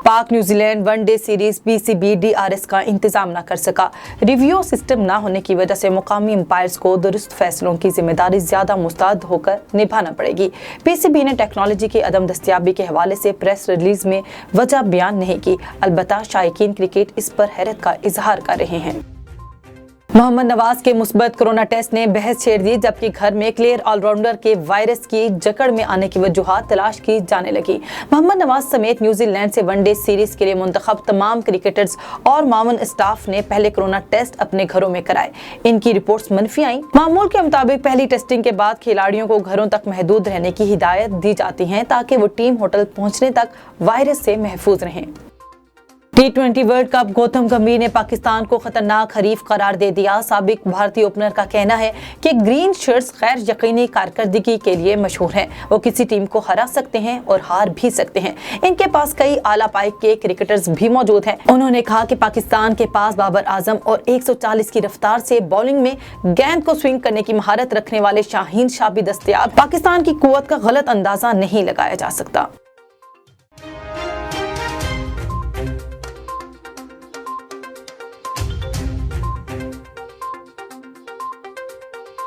पाक New Zealand one day series PCB DRS का इंतजाम न कर सका। रिव्यू सिस्टम न होने की वजह से मुकामी अंपायर्स को दुरुस्त फैसलों की जिम्मेदारी ज्यादा मुस्तैद होकर निभाना पड़ेगी। PCB ने टेक्नोलॉजी की अदम दस्तयाबी के हवाले से प्रेस रिलीज में वजह बयान नहीं की। अलबत्ता शायकीन क्रिकेट इस पर हैरत का इजहार कर रहे हैं। मोहम्मद नवाज के मुस्बत कोरोना टेस्ट ने बहस छेड़ दी, जबकि घर में क्लियर ऑलराउंडर के वायरस की जकड़ में आने की वजूहात तलाश की जाने लगी। मोहम्मद नवाज समेत न्यूजीलैंड से वनडे सीरीज के लिए मुंतखब तमाम क्रिकेटर्स और मामून स्टाफ ने पहले कोरोना टेस्ट अपने घरों में कराए। इनकी रिपोर्ट्स मनफी आई। मामूल के मुताबिक पहली टेस्टिंग के बाद खिलाड़ियों को घरों तक महदूद रहने की हिदायत दी जाती है ताकि वो टीम होटल पहुंचने तक वायरस से महफूज रहें। T20 वर्ल्ड कप गौतम गंभीर ने पाकिस्तान को खतरनाक हरीफ करार दे दिया। साबिक भारतीय ओपनर का कहना है कि ग्रीन शर्ट्स गैर यकीनी कारकर्दगी के लिए मशहूर हैं। वो किसी टीम को हरा सकते हैं और हार भी सकते हैं। इनके पास कई आला पाई के क्रिकेटर्स भी मौजूद हैं। उन्होंने कहा कि पाकिस्तान के पास बाबर आजम और 140 की रफ्तार से बॉलिंग में गेंद को स्विंग करने की महारत रखने वाले शाहीन शाह भी दस्तयाब। पाकिस्तान की कुव्वत का गलत अंदाजा नहीं लगाया जा सकता।